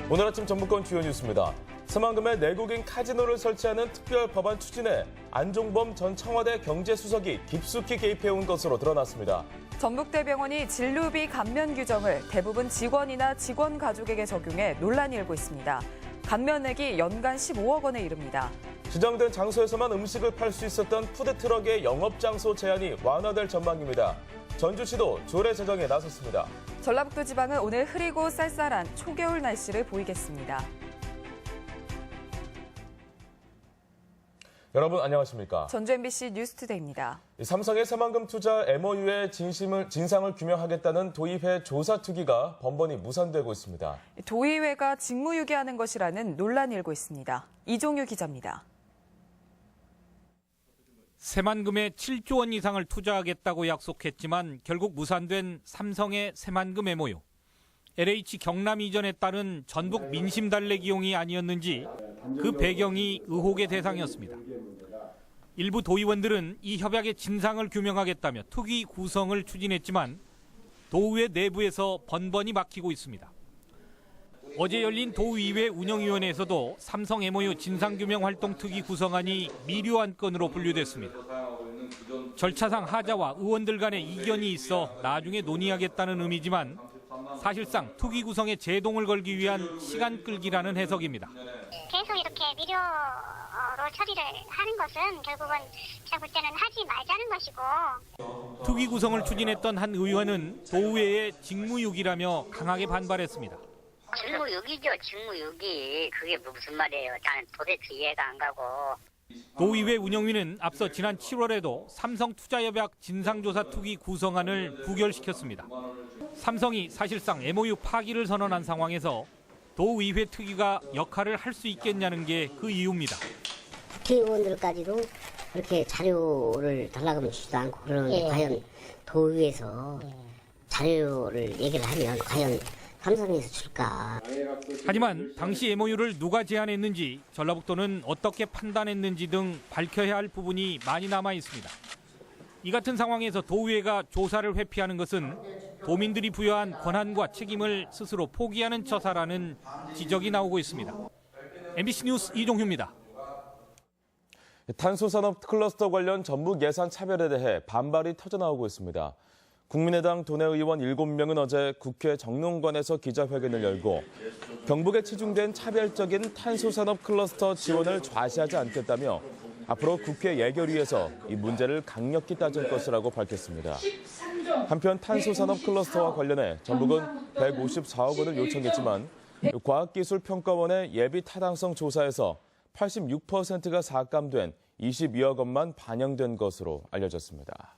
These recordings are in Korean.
오늘 아침 전북권 주요 뉴스입니다. 새만금에 내국인 카지노를 설치하는 특별 법안 추진에 안종범 전 청와대 경제수석이 깊숙이 개입해온 것으로 드러났습니다. 전북대병원이 진료비 감면 규정을 대부분 직원이나 직원 가족에게 적용해 논란이 일고 있습니다. 감면액이 연간 15억 원에 이릅니다. 지정된 장소에서만 음식을 팔 수 있었던 푸드트럭의 영업장소 제한이 완화될 전망입니다. 전주시도 조례 제정에 나섰습니다. 전라북도 지방은 오늘 흐리고 쌀쌀한 초겨울 날씨를 보이겠습니다. 여러분 안녕하십니까? 전주 MBC 뉴스투데이입니다. 삼성의 새만금 투자 MOU의 진상을 규명하겠다는 도의회 조사 투기가 번번이 무산되고 있습니다. 도의회가 직무유기하는 것이라는 논란이 일고 있습니다. 이종유 기자입니다. 새만금에 7조 원 이상을 투자하겠다고 약속했지만 결국 무산된 삼성의 새만금 MOU. LH 경남 이전에 따른 전북 민심 달래 기용이 아니었는지 그 배경이 의혹의 대상이었습니다. 일부 도의원들은 이 협약의 진상을 규명하겠다며 특위 구성을 추진했지만 도의회 내부에서 번번이 막히고 있습니다. 어제 열린 도의회 운영위원회에서도 삼성 MOU 진상규명 활동 특위 구성안이 미료 안건으로 분류됐습니다. 절차상 하자와 의원들 간의 이견이 있어 나중에 논의하겠다는 의미지만 사실상 특위 구성에 제동을 걸기 위한 시간 끌기라는 해석입니다. 계속 이렇게 미료로 처리를 하는 것은 결국은 제가 볼 때는 하지 말자는 것이고. 특위 구성을 추진했던 한 의원은 도의회의 직무유기라며 강하게 반발했습니다. 직무유기죠, 직무유기. 그게 무슨 말이에요. 나는 도대체 이해가 안 가고. 도의회 운영위는 앞서 지난 7월에도 삼성투자협약 진상조사 특위 구성안을 부결시켰습니다. 삼성이 사실상 MOU 파기를 선언한 상황에서 도의회 특위가 역할을 할 수 있겠냐는 게 그 이유입니다. 국회의원들까지도 그렇게 자료를 달라고 하면 주지도 않고 그러는데 과연 도의회에서 자료를 얘기를 하면 과연 삼성에서 줄까? 하지만 당시 MOU를 누가 제안했는지, 전라북도는 어떻게 판단했는지 등 밝혀야 할 부분이 많이 남아 있습니다. 이 같은 상황에서 도의회가 조사를 회피하는 것은 도민들이 부여한 권한과 책임을 스스로 포기하는 처사라는 지적이 나오고 있습니다. MBC 뉴스 이종휴입니다. 탄소산업 클러스터 관련 전북 예산 차별에 대해 반발이 터져나오고 있습니다. 국민의당 도내의원 7명은 어제 국회 정론관에서 기자회견을 열고 경북에 치중된 차별적인 탄소산업 클러스터 지원을 좌시하지 않겠다며 앞으로 국회 예결위에서 이 문제를 강력히 따질 것이라고 밝혔습니다. 한편 탄소산업 클러스터와 관련해 전북은 154억 원을 요청했지만 과학기술평가원의 예비 타당성 조사에서 86%가 삭감된 22억 원만 반영된 것으로 알려졌습니다.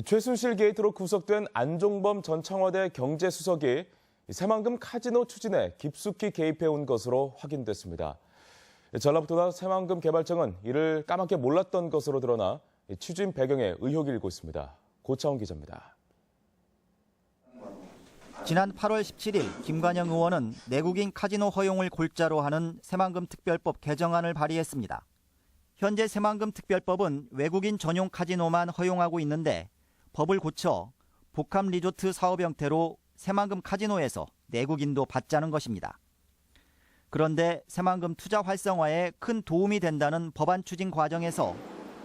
최순실 게이트로 구속된 안종범 전 청와대 경제수석이 새만금 카지노 추진에 깊숙이 개입해온 것으로 확인됐습니다. 전라북도나 새만금 개발청은 이를 까맣게 몰랐던 것으로 드러나 추진 배경에 의혹이 일고 있습니다. 고차원 기자입니다. 지난 8월 17일 김관영 의원은 내국인 카지노 허용을 골자로 하는 새만금 특별법 개정안을 발의했습니다. 현재 새만금 특별법은 외국인 전용 카지노만 허용하고 있는데 법을 고쳐 복합 리조트 사업 형태로 새만금 카지노에서 내국인도 받자는 것입니다. 그런데 새만금 투자 활성화에 큰 도움이 된다는 법안 추진 과정에서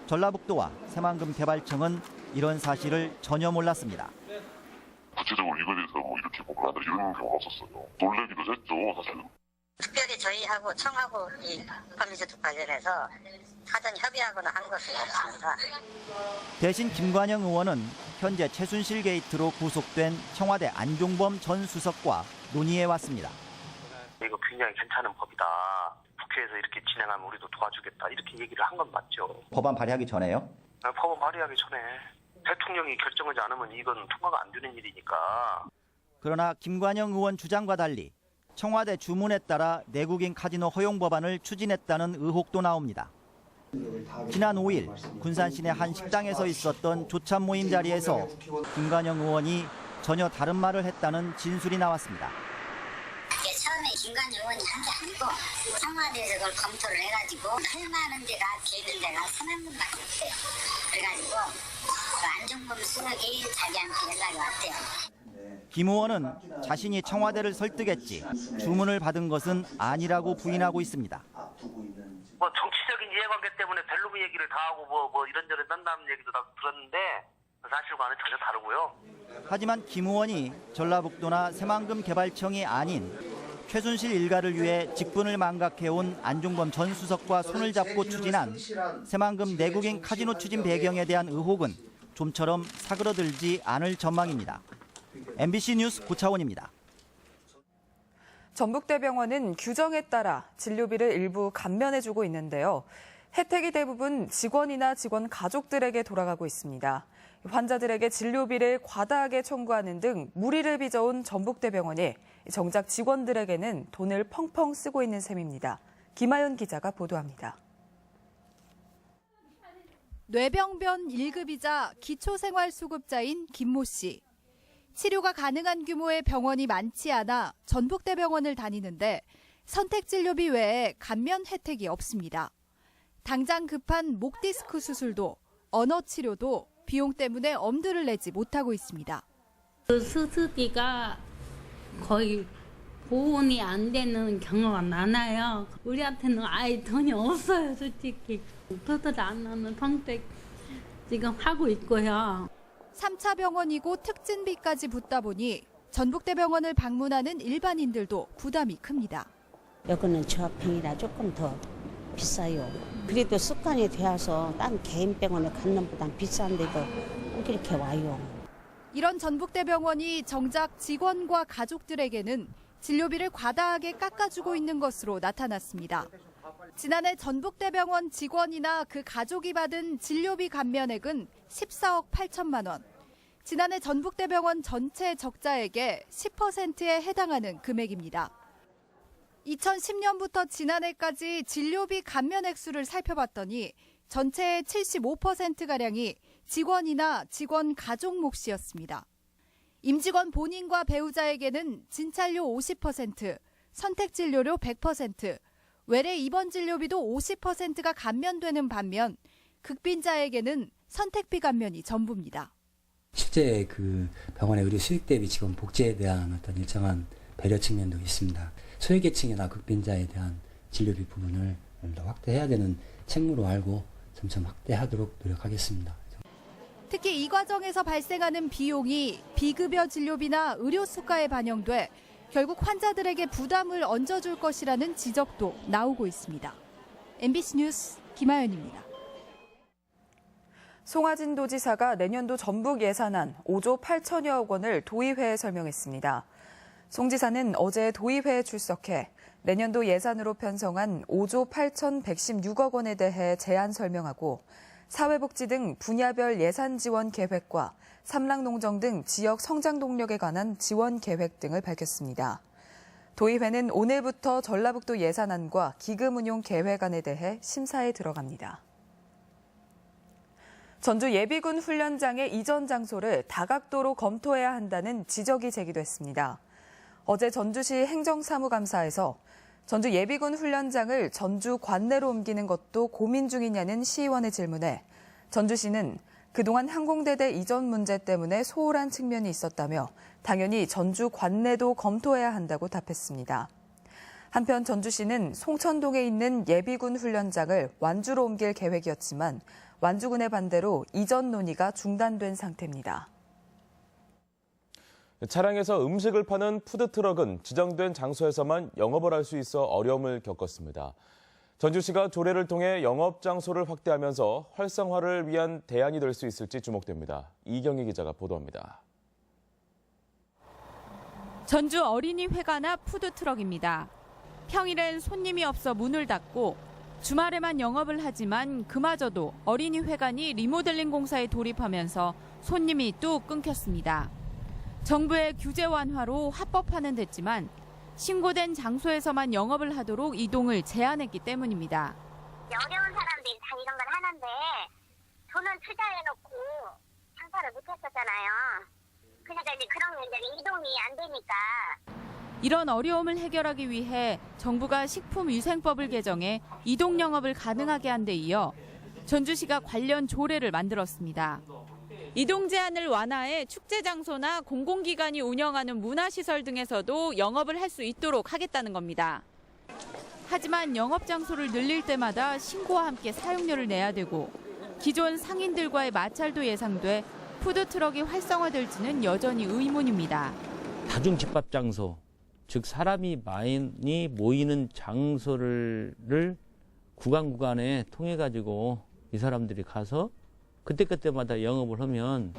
전라북도와 새만금 개발청은 이런 사실을 전혀 몰랐습니다. 구체적으로 이거에 대해서 이렇게 보고 한다 이런 경우가 없었어요. 놀라기도 했죠, 사실은. 특별히 저희하고 청하고 이 법리조트 관련해서 사전 협의하거나 한 것은 없습니다. 대신 김관영 의원은 현재 최순실 게이트로 구속된 청와대 안종범 전 수석과 논의해 왔습니다. 이거 굉장히 괜찮은 법이다. 국회에서 이렇게 진행하면 우리도 도와주겠다. 이렇게 얘기를 한 건 맞죠. 법안 발의하기 전에요? 법안 발의하기 전에 대통령이 결정하지 않으면 이건 통과가 안 되는 일이니까. 그러나 김관영 의원 주장과 달리 청와대 주문에 따라 내국인 카지노 허용 법안을 추진했다는 의혹도 나옵니다. 지난 5일 군산 시내 한 식당에서 있었던 조찬 모임 자리에서 김관영 의원이 전혀 다른 말을 했다는 진술이 나왔습니다. 처음에 김관영 의원이 한 게 아니고 청와대에서 그걸 검토를 해가지고 할 만한 데가 되는 데가 새만금밖에 없대요. 그래가지고 안종범 수석이 자기한테 연락이 왔대요. 김 의원은 자신이 청와대를 설득했지 주문을 받은 것은 아니라고 부인하고 있습니다. 뭐 정치적인 이해관계 때문에 벨로브 얘기를 다 하고 뭐 이런저런 딴다는 얘기도 다 들었는데 사실과는 전혀 다르고요. 하지만 김 의원이 전라북도나 새만금 개발청이 아닌 최순실 일가를 위해 직분을 망각해온 안종범 전 수석과 손을 잡고 추진한 새만금 내국인 카지노 추진 배경에 대한 의혹은 좀처럼 사그러들지 않을 전망입니다. MBC 뉴스 고차원입니다. 전북대병원은 규정에 따라 진료비를 일부 감면해주고 있는데요. 혜택이 대부분 직원이나 직원 가족들에게 돌아가고 있습니다. 환자들에게 진료비를 과다하게 청구하는 등 무리를 빚어온 전북대병원이 정작 직원들에게는 돈을 펑펑 쓰고 있는 셈입니다. 김아연 기자가 보도합니다. 뇌병변 1급이자 기초생활수급자인 김모 씨. 치료가 가능한 규모의 병원이 많지 않아 전북대병원을 다니는데 선택진료비 외에 감면 혜택이 없습니다. 당장 급한 목 디스크 수술도 언어치료도 비용 때문에 엄두를 내지 못하고 있습니다. 그 수술비가 거의 보온이 안 되는 경우가 많아요. 우리한테는 아예 돈이 없어요, 솔직히. 도저히 안 나는 선택 지금 하고 있고요. 3차 병원이고 특진비까지 붙다 보니 전북대병원을 방문하는 일반인들도 부담이 큽니다. 여기는 저평이라 조금 더 비싸요. 그래도 습관이 되어서 딴 개인 병원에 가는 보단 비싼데도 꼭 이렇게 와요. 이런 전북대병원이 정작 직원과 가족들에게는 진료비를 과다하게 깎아주고 있는 것으로 나타났습니다. 지난해 전북대병원 직원이나 그 가족이 받은 진료비 감면액은 14억 8천만 원. 지난해 전북대병원 전체 적자액의 10%에 해당하는 금액입니다. 2010년부터 지난해까지 진료비 감면 액수를 살펴봤더니 전체의 75%가량이 직원이나 직원 가족 몫이었습니다. 임직원 본인과 배우자에게는 진찰료 50%, 선택진료료 100%, 외래 입원 진료비도 50%가 감면되는 반면 극빈자에게는 선택비 감면이 전부입니다. 실제 그 병원의 의료 수익 대비 직원 복지에 대한 어떤 일정한 배려 측면도 있습니다. 소외계층이나 극빈자에 대한 진료비 부분을 더 확대해야 되는 책무로 알고 점점 확대하도록 노력하겠습니다. 특히 이 과정에서 발생하는 비용이 비급여 진료비나 의료 수가에 반영돼 결국 환자들에게 부담을 얹어줄 것이라는 지적도 나오고 있습니다. MBC 뉴스 김아연입니다. 송하진 도지사가 내년도 전북 예산안 5조 8천여억 원을 도의회에 설명했습니다. 송 지사는 어제 도의회에 출석해 내년도 예산으로 편성한 5조 8,116억 원에 대해 제안 설명하고 사회복지 등 분야별 예산 지원 계획과 삼락농정 등 지역 성장 동력에 관한 지원 계획 등을 밝혔습니다. 도의회는 오늘부터 전라북도 예산안과 기금 운용 계획안에 대해 심사에 들어갑니다. 전주 예비군 훈련장의 이전 장소를 다각도로 검토해야 한다는 지적이 제기됐습니다. 어제 전주시 행정사무감사에서 전주 예비군 훈련장을 전주 관내로 옮기는 것도 고민 중이냐는 시의원의 질문에 전주시는 그동안 항공대대 이전 문제 때문에 소홀한 측면이 있었다며 당연히 전주 관내도 검토해야 한다고 답했습니다. 한편 전주시는 송천동에 있는 예비군 훈련장을 완주로 옮길 계획이었지만 완주군의 반대로 이전 논의가 중단된 상태입니다. 차량에서 음식을 파는 푸드트럭은 지정된 장소에서만 영업을 할 수 있어 어려움을 겪었습니다. 전주시가 조례를 통해 영업 장소를 확대하면서 활성화를 위한 대안이 될 수 있을지 주목됩니다. 이경희 기자가 보도합니다. 전주 어린이회관 앞 푸드트럭입니다. 평일엔 손님이 없어 문을 닫고 주말에만 영업을 하지만 그마저도 어린이회관이 리모델링 공사에 돌입하면서 손님이 뚝 끊겼습니다. 정부의 규제 완화로 합법화는 됐지만 신고된 장소에서만 영업을 하도록 이동을 제한했기 때문입니다. 어려운 사람들이 다 이런 걸 하는데 돈은 투자해놓고 장사를 못했었잖아요. 그러니까 이제 그런 문제는 이동이 안 되니까. 이런 어려움을 해결하기 위해 정부가 식품위생법을 개정해 이동 영업을 가능하게 한 데 이어 전주시가 관련 조례를 만들었습니다. 이동 제한을 완화해 축제 장소나 공공기관이 운영하는 문화시설 등에서도 영업을 할 수 있도록 하겠다는 겁니다. 하지만 영업 장소를 늘릴 때마다 신고와 함께 사용료를 내야 되고 기존 상인들과의 마찰도 예상돼 푸드트럭이 활성화될지는 여전히 의문입니다. 다중 집합 장소, 즉 사람이 많이 모이는 장소를 구간에 통해 가지고 이 사람들이 가서 그때마다 영업을 하면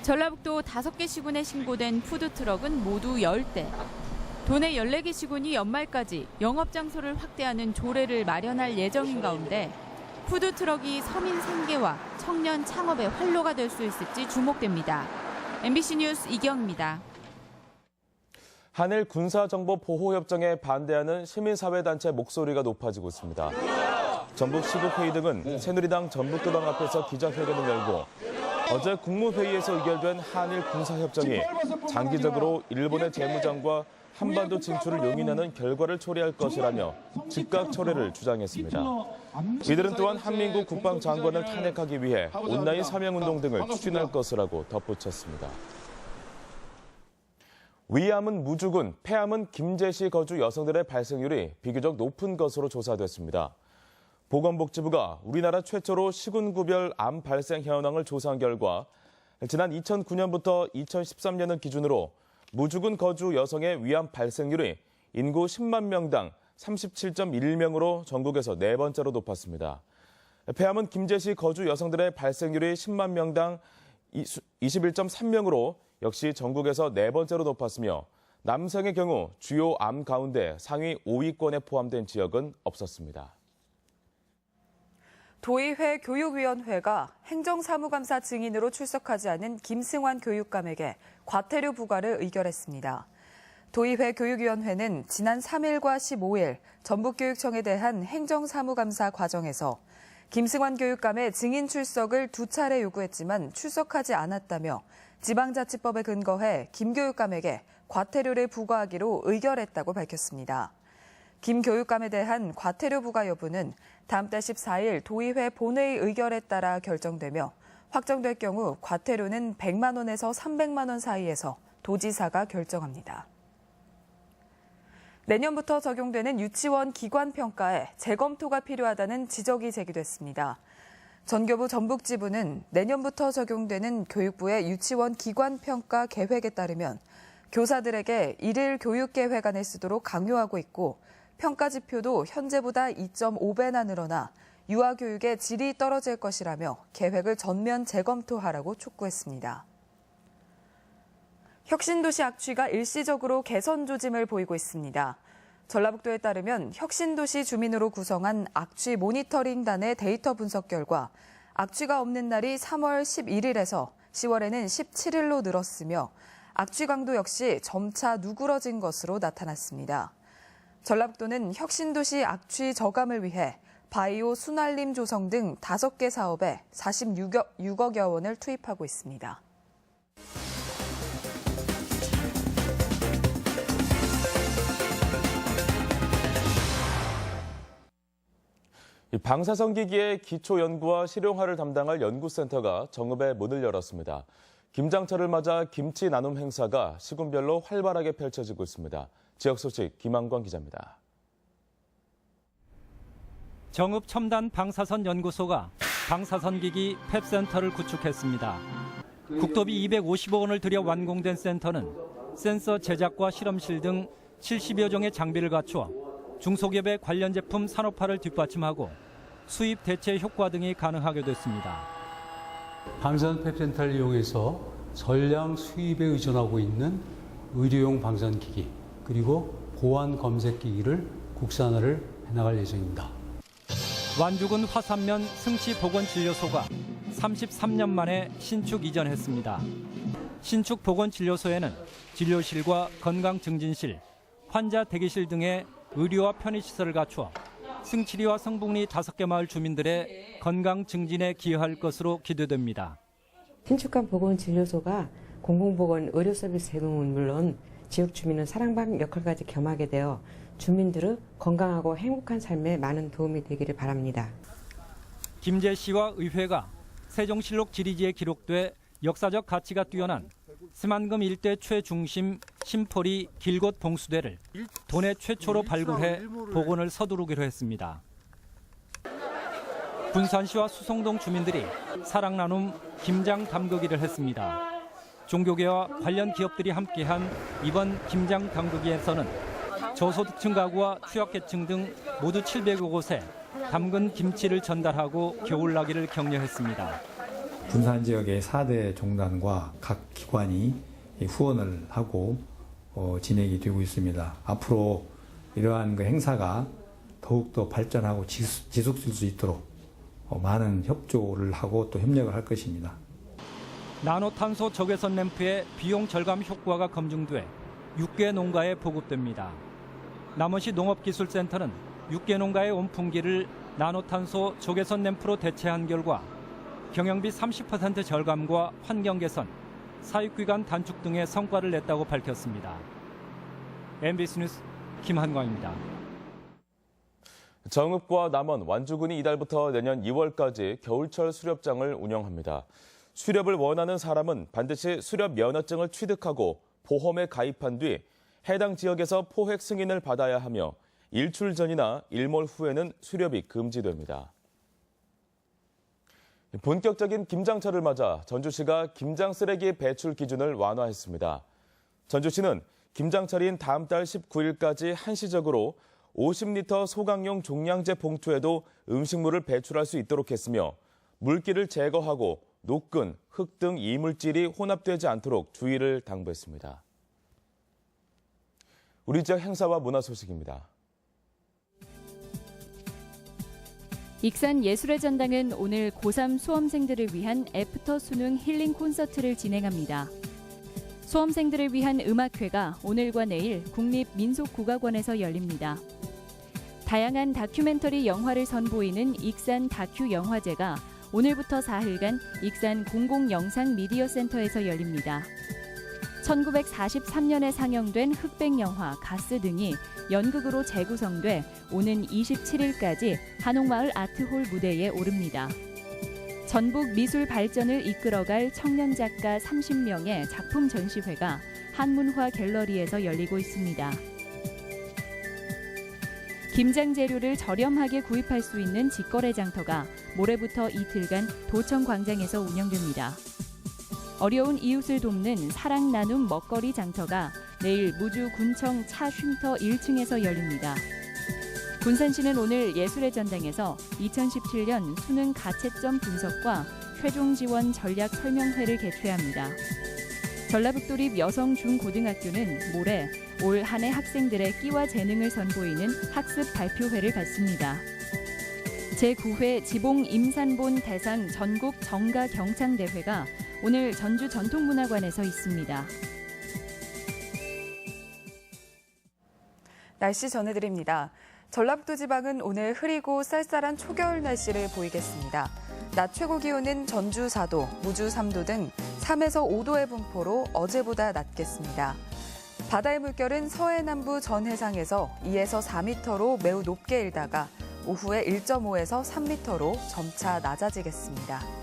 전라북도 5개 시군에 신고된 푸드트럭은 모두 10대. 도내 14개 시군이 연말까지 영업장소를 확대하는 조례를 마련할 예정인 가운데 푸드트럭이 서민 생계와 청년 창업의 활로가 될 수 있을지 주목됩니다. MBC 뉴스 이경입니다. 한일 군사정보보호협정에 반대하는 시민사회단체 목소리가 높아지고 있습니다. 전북 시국회의 등은 새누리당 전북도당 앞에서 기자회견을 열고 어제 국무회의에서 의결된 한일 군사협정이 장기적으로 일본의 재무장과 한반도 진출을 용인하는 결과를 초래할 것이라며 즉각 철회를 주장했습니다. 이들은 또한 한민국 국방장관을 탄핵하기 위해 온라인 사명운동 등을 추진할 것이라고 덧붙였습니다. 위암은 무주군, 폐암은 김제시 거주 여성들의 발생률이 비교적 높은 것으로 조사됐습니다. 보건복지부가 우리나라 최초로 시군구별 암 발생 현황을 조사한 결과 지난 2009년부터 2013년을 기준으로 무주군 거주 여성의 위암 발생률이 인구 10만 명당 37.1명으로 전국에서 4번째로 높았습니다. 폐암은 김제시 거주 여성들의 발생률이 10만 명당 21.3명으로 역시 전국에서 4번째로 높았으며 남성의 경우 주요 암 가운데 상위 5위권에 포함된 지역은 없었습니다. 도의회 교육위원회가 행정사무감사 증인으로 출석하지 않은 김승환 교육감에게 과태료 부과를 의결했습니다. 도의회 교육위원회는 지난 3일과 15일 전북교육청에 대한 행정사무감사 과정에서 김승환 교육감의 증인 출석을 2차례 요구했지만 출석하지 않았다며 지방자치법에 근거해 김 교육감에게 과태료를 부과하기로 의결했다고 밝혔습니다. 김 교육감에 대한 과태료 부과 여부는 다음 달 14일 도의회 본회의 의결에 따라 결정되며 확정될 경우 과태료는 100만 원에서 300만 원 사이에서 도지사가 결정합니다. 내년부터 적용되는 유치원 기관 평가에 재검토가 필요하다는 지적이 제기됐습니다. 전교부 전북지부는 내년부터 적용되는 교육부의 유치원 기관 평가 계획에 따르면 교사들에게 일일 교육계획안을 쓰도록 강요하고 있고 평가 지표도 현재보다 2.5배나 늘어나 유아교육의 질이 떨어질 것이라며 계획을 전면 재검토하라고 촉구했습니다. 혁신도시 악취가 일시적으로 개선 조짐을 보이고 있습니다. 전라북도에 따르면 혁신도시 주민으로 구성한 악취 모니터링단의 데이터 분석 결과 악취가 없는 날이 3월 11일에서 10월에는 17일로 늘었으며 악취 강도 역시 점차 누그러진 것으로 나타났습니다. 전라북도는 혁신도시 악취 저감을 위해 바이오 순알림 조성 등 5개 사업에 46억여 원을 투입하고 있습니다. 방사선기기의 기초 연구와 실용화를 담당할 연구센터가 정읍에 문을 열었습니다. 김장철을 맞아 김치 나눔 행사가 시군별로 활발하게 펼쳐지고 있습니다. 지역 소식 김한광 기자입니다. 정읍 첨단 방사선 연구소가 방사선기기 팹센터를 구축했습니다. 국토비 250억 원을 들여 완공된 센터는 센서 제작과 실험실 등 70여 종의 장비를 갖추어 중소기업의 관련 제품 산업화를 뒷받침하고 수입 대체 효과 등이 가능하게 됐습니다. 방사선 팹센터를 이용해서 전량 수입에 의존하고 있는 의료용 방사선기기 그리고 보안 검색기기를 국산화를 해나갈 예정입니다. 완주군 화산면 승치보건진료소가 33년 만에 신축 이전했습니다. 신축 보건진료소에는 진료실과 건강증진실, 환자 대기실 등의 의료와 편의시설을 갖추어 승치리와 성북리 5개 마을 주민들의 건강 증진에 기여할 것으로 기대됩니다. 신축한 보건진료소가 공공보건 의료 서비스 제공은 물론 지역 주민은 사랑방 역할까지 겸하게 되어 주민들의 건강하고 행복한 삶에 많은 도움이 되기를 바랍니다. 김제시와 의회가 세종실록 지리지에 기록돼 역사적 가치가 뛰어난 새만금 일대 최중심 심포리 길곶 봉수대를 도내 최초로 발굴해 복원을 서두르기로 했습니다. 군산시와 수성동 주민들이 사랑 나눔 김장 담그기를 했습니다. 종교계와 관련 기업들이 함께한 이번 김장 담그기에서는 저소득층 가구와 취약계층 등 모두 700여 곳에 담근 김치를 전달하고 겨울나기를 격려했습니다. 군산 지역의 4대 종단과 각 기관이 후원을 하고 진행이 되고 있습니다. 앞으로 이러한 그 행사가 더욱더 발전하고 지속될 수 있도록 많은 협조를 하고 또 협력을 할 것입니다. 나노탄소 적외선 램프의 비용 절감 효과가 검증돼 6개 농가에 보급됩니다. 남원시 농업기술센터는 6개 농가의 온풍기를 나노탄소 적외선 램프로 대체한 결과 경영비 30% 절감과 환경 개선, 사육기간 단축 등의 성과를 냈다고 밝혔습니다. MBC 뉴스 김한광입니다. 정읍과 남원, 완주군이 이달부터 내년 2월까지 겨울철 수렵장을 운영합니다. 수렵을 원하는 사람은 반드시 수렵 면허증을 취득하고 보험에 가입한 뒤 해당 지역에서 포획 승인을 받아야 하며 일출 전이나 일몰 후에는 수렵이 금지됩니다. 본격적인 김장철을 맞아 전주시가 김장 쓰레기 배출 기준을 완화했습니다. 전주시는 김장철인 다음 달 19일까지 한시적으로 50리터 소각용 종량제 봉투에도 음식물을 배출할 수 있도록 했으며 물기를 제거하고 노끈, 흙 등 이물질이 혼합되지 않도록 주의를 당부했습니다. 우리 지역 행사와 문화 소식입니다. 익산 예술의 전당은 오늘 고3 수험생들을 위한 애프터 수능 힐링 콘서트를 진행합니다. 수험생들을 위한 음악회가 오늘과 내일 국립민속국악원에서 열립니다. 다양한 다큐멘터리 영화를 선보이는 익산 다큐 영화제가 오늘부터 4일간 익산 공공영상미디어센터에서 열립니다. 1943년에 상영된 흑백 영화 가스 등이 연극으로 재구성돼 오는 27일까지 한옥마을 아트홀 무대에 오릅니다. 전북 미술 발전을 이끌어갈 청년 작가 30명의 작품 전시회가 한문화 갤러리에서 열리고 있습니다. 김장 재료를 저렴하게 구입할 수 있는 직거래 장터가 모레부터 이틀간 도청 광장에서 운영됩니다. 어려운 이웃을 돕는 사랑 나눔 먹거리 장터가 내일 무주 군청 차 쉼터 1층에서 열립니다. 군산시는 오늘 예술의 전당에서 2017년 수능 가채점 분석과 최종 지원 전략 설명회를 개최합니다. 전라북도립 여성 중고등학교는 모레 올 한 해 학생들의 끼와 재능을 선보이는 학습 발표회를 갖습니다. 제9회 지봉 임산본 대상 전국 정가 경창대회가 오늘 전주 전통문화관에서 있습니다. 날씨 전해드립니다. 전라북도 지방은 오늘 흐리고 쌀쌀한 초겨울 날씨를 보이겠습니다. 낮 최고 기온은 전주 4도, 무주 3도 등 3에서 5도의 분포로 어제보다 낮겠습니다. 바다의 물결은 서해남부 전 해상에서 2에서 4m로 매우 높게 일다가 오후에 1.5에서 3m로 점차 낮아지겠습니다.